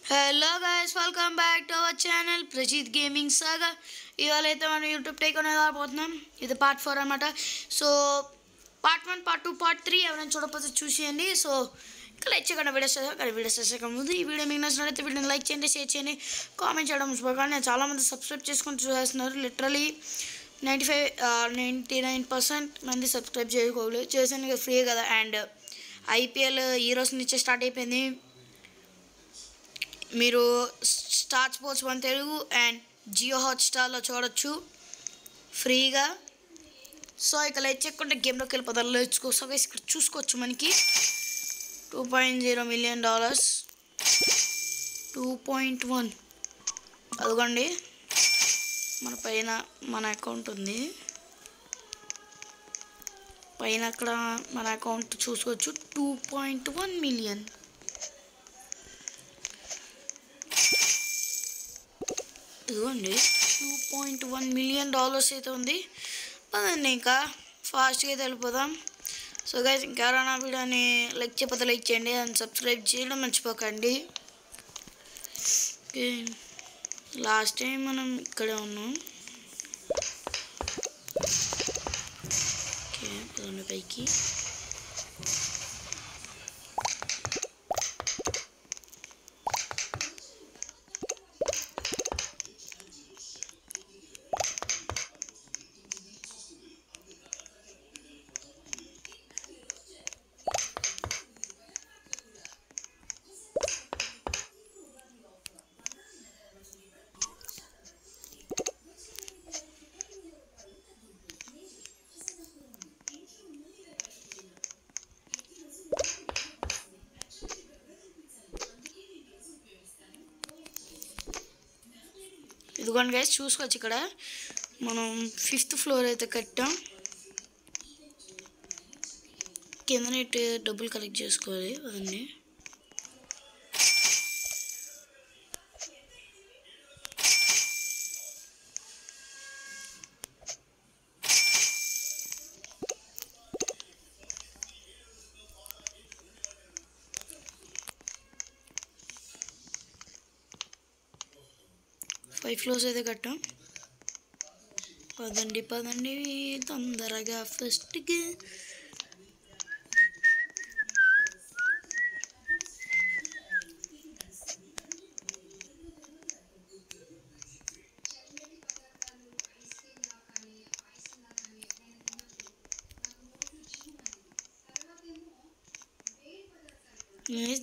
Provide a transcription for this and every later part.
Hello guys, welcome back to our channel Prajith gaming saga. ఇవాళ అయితే మనం యూట్యూబ్ టేక్ అనేది రాబోతున్నాం. ఇది పార్ట్ 4 అనమాట. సో పార్ట్ 1, పార్ట్ 2, పార్ట్ 3 ఎవరైనా చూడకపోతే చూసేయండి. సో ఇంకా లైక్ చేయకుండా వీడియోస్ చేసే ముందు ఈ వీడియో మీకు నచ్చినట్లయితే వీడియోని లైక్ చేయండి, షేర్ చేయండి, కామెంట్ చేయడం మర్చిపోకండి. నేను చాలామంది సబ్స్క్రైబ్ చేసుకొని చూసేస్తున్నారు. లిటరలీ 99% మంది సబ్స్క్రైబ్ చేసుకోలేదు. చేసాను ఫ్రీ కదా. అండ్ ఐపీఎల్ ఈ రోజు నుంచే స్టార్ట్ అయిపోయింది. మీరు Star Sports 1 Telugu and Jio హాట్స్టార్లో చూడొచ్చు ఫ్రీగా. సో ఇక లైక్ చేయకుండా గేమ్లోకి వెళ్ళిపోతారు. లేచుకో. సో గైస్ ఇక్కడ చూసుకోవచ్చు మనకి $2.0 million, 2.1 అదిగోండి మన పైన మన అకౌంట్ ఉంది. పైన అక్కడ మన అకౌంట్ చూసుకోవచ్చు. 2.1 million. ఇదిగోండి $2.1 million అయితే ఉంది. పదండి ఇంకా ఫాస్ట్గా అయితే వెళ్ళిపోదాం. సో గైస్ ఇంకెవరైనా వీడియోని లైక్ చేయకపోతే లైక్ చేయండి అండ్ సబ్స్క్రైబ్ చేయడం మర్చిపోకండి. ఓకే, లాస్ట్ టైం మనం ఇక్కడే ఉన్నాం. ఓకే పదండి పైకి. ఇదిగోండి గైస్ చూసుకోవచ్చు. ఇక్కడ మనం 5th ఫ్లోర్ అయితే కట్టాం. కిందనైతే డబ్బులు కలెక్ట్ చేసుకోవాలి అవన్నీ. ఫైవ్ ఫ్లోర్స్ అయితే కట్టాం. పదండి తొందరగా ఫస్ట్కి.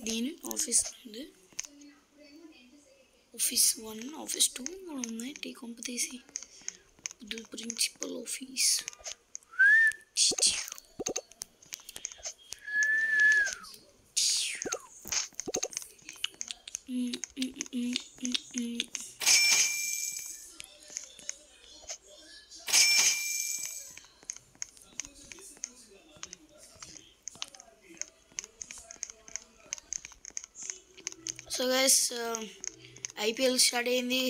దీని ఆఫీస్ ఉంది. ఆఫీస్ 1, ఆఫీస్ 2 కూడా ఉన్నాయి. టీ కొంప తీసి principal office. So guys IPL start అయింది.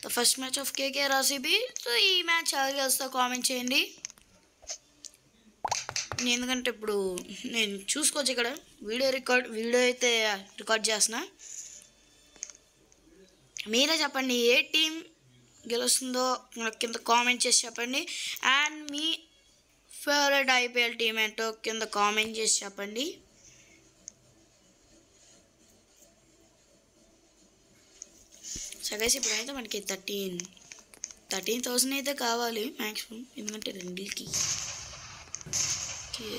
The first match of KKR RCB. So ఈ మ్యాచ్ ఎవరు గెలుస్తో కామెంట్ చేయండి. ఎందుకంటే ఇప్పుడు నేను చూసుకోవచ్చు ఇక్కడ వీడియో అయితే రికార్డ్ చేస్తున్నా. మీరే చెప్పండి ఏ టీం గెలుస్తుందో కింద కామెంట్ చేసి చెప్పండి. And me favourite IPL team ఏంటో కింద కామెంట్ చేసి చెప్పండి. సో గైస్ ఇప్పుడైతే మనకి 13,000 అయితే కావాలి మ్యాక్సిమం, ఎందుకంటే రెండికి. ఓకే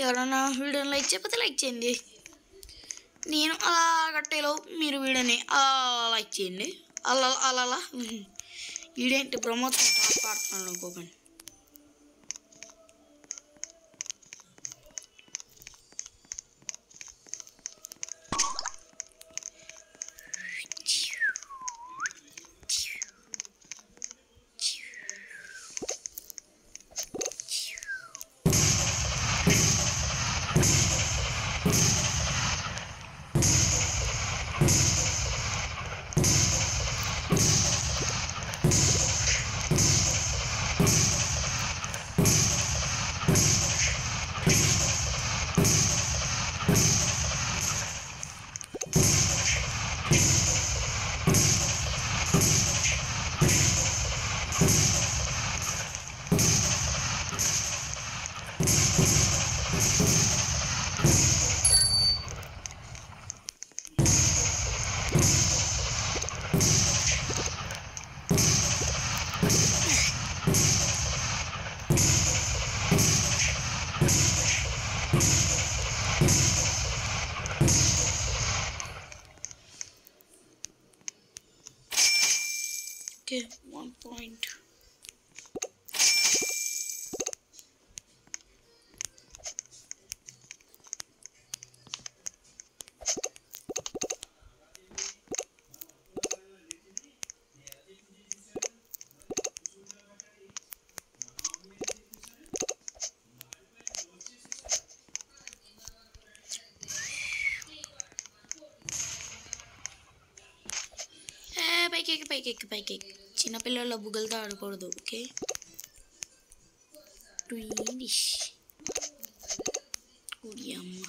ఎవరైనా వీడియోని లైక్ చేయకపోతే లైక్ చేయండి. నేను అలా కట్టేలో మీరు వీడియోని అలా లైక్ చేయండి. అలా వీడేంటి ప్రమోషన్ పాడుతున్నాడు అనుకోకండి. Okay, 1 point. పైకి చిన్నపిల్లల బుగ్గలతో ఆడకూడదు. ఓకే, ట్వీనిష్ ఒడియమ్మ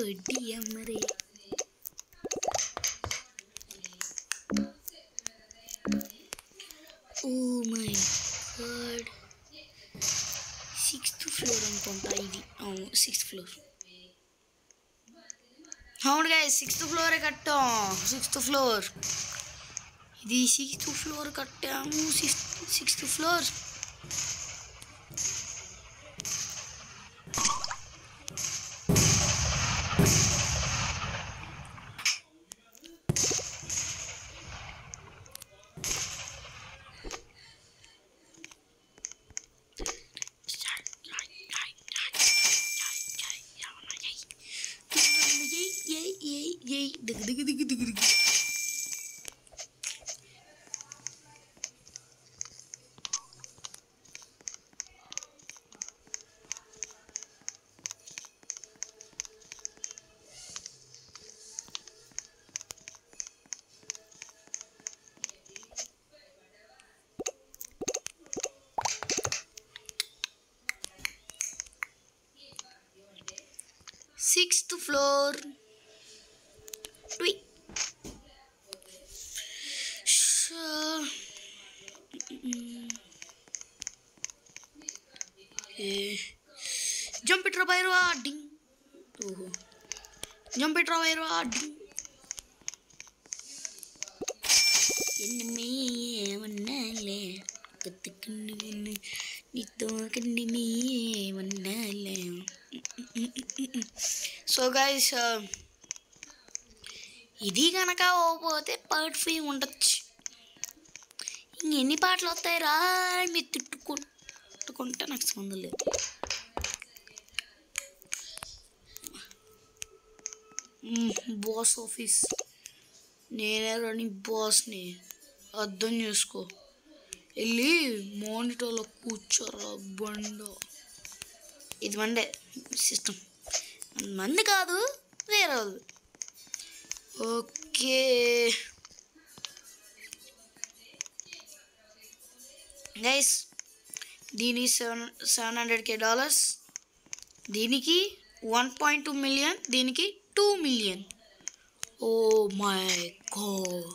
ఒడియమ్మరే. Oh my god, 6th floor అనుకుంటా ఇది. అవును, 6th ఫ్లోర్. అవును గైస్, 6th ఫ్లోరే కట్టాం. 6th ఫ్లోర్ ఇది. 6th ఫ్లోర్ కట్టాము. 6th floor. దిగు. 6th floor. Wait. Jump it, Rabairo. Ding. Oh. Jump it, Rabairo. Ding. So guys, ఇది కనుక పోతే పార్ట్ 3 ఉండొచ్చు. ఇంకెన్ని పాటలు వస్తాయి రా మీరు తిట్టుకుంటే నాకు సంబంధం లేదు. బాస్ ఆఫీస్ నేనే రాని బాస్ని, అర్థం చేసుకో. వెళ్ళి మానిటర్లో కూర్చోరా బండ. ఇది మండే సిస్టమ్, మంది కాదు వేరే వాళ్ళు. ఓకే గైస్, దీనికి $700K, దీనికి 1.2 million, దీనికి 2 million. Oh my God.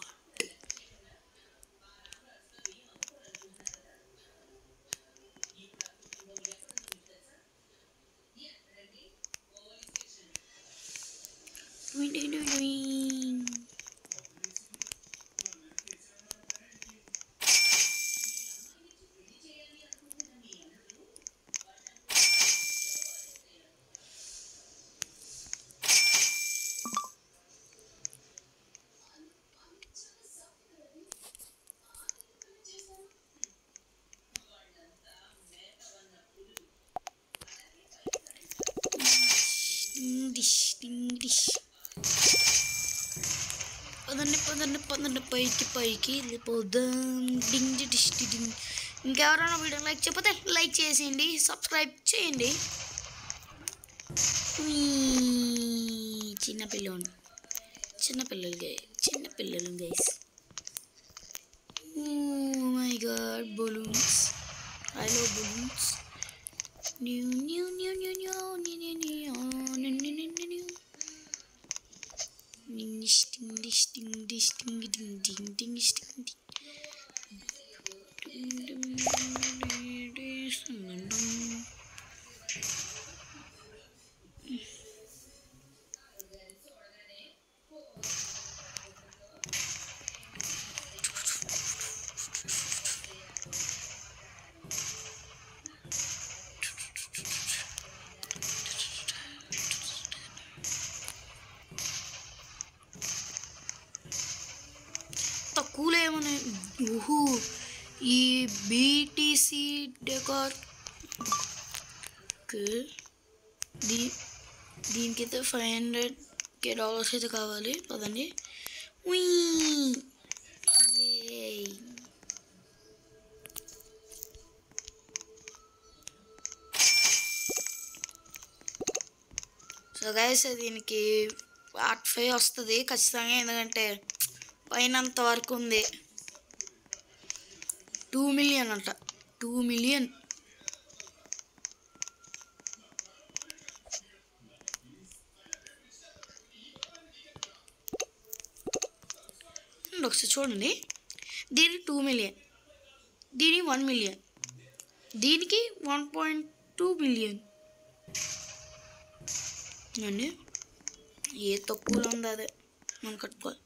పదండి పైకి వెళ్ళిపోదాం. డింగ్ డిష్ డింగ్. ఇంకెవరైనా వీడియో లైక్ చెప్పితే లైక్ చేసేయండి, సబ్స్క్రైబ్ చేయండి. చిన్నపిల్లలు guys. Oh my god, balloons. I love balloons. ఊహు ఈ బీటీసీ డెకార్ దీనికైతే $500 అయితే కావాలి. పదండి. సో గైస్ దీనికి పార్ట్ 5 వస్తుంది ఖచ్చితంగా, ఎందుకంటే పైనంత వరకు ఉంది. 2 మిలియన్ అంట, 2 మిలియన్. ఒకసారి చూడండి, దీనికి 2 మిలియన్, దీనికి 1 మిలియన్, దీనికి 1.2 మిలియన్ అండి. ఏ తక్కువలో ఉందో అదే మనం కట్టుకోవాలి.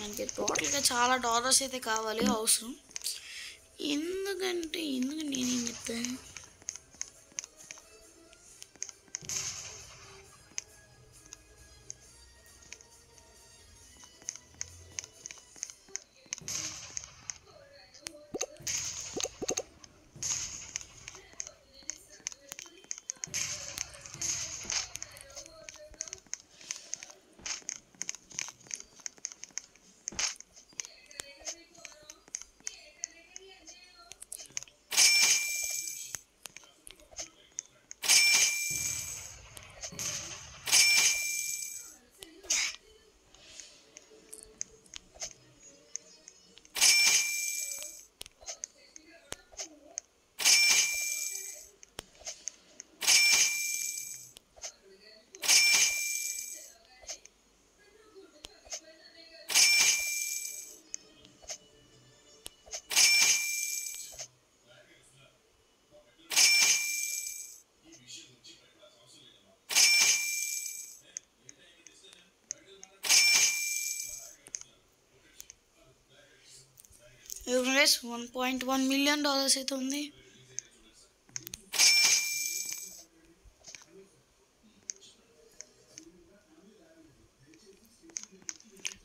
మనకి టోటల్గా చాలా డాలర్స్ అయితే కావాలి అవసరం. ఎందుకంటే నేనేం చెప్తాను, $1.1 మిలియన్ అయితే ఉంది.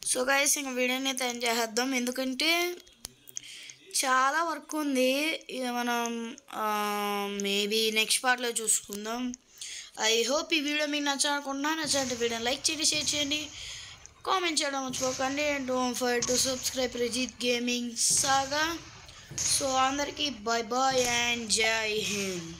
సో గైస్ ఇంకా వీడియోని అయితే ఎండ్ చేద్దాం, ఎందుకంటే చాలా వర్క్ ఉంది. ఇక మనం మేబీ నెక్స్ట్ పార్ట్లో చూసుకుందాం. ఐ హోప్ ఈ వీడియో మీకు నచ్చినట్టు వీడియోని లైక్ చేయండి, షేర్ చేయండి, కామెంట్ చేయడం మర్చిపోకండి. And don't forget to subscribe Prajit gaming saga. So అందరికీ బాయ్ బాయ్ అండ్ జై హింద్.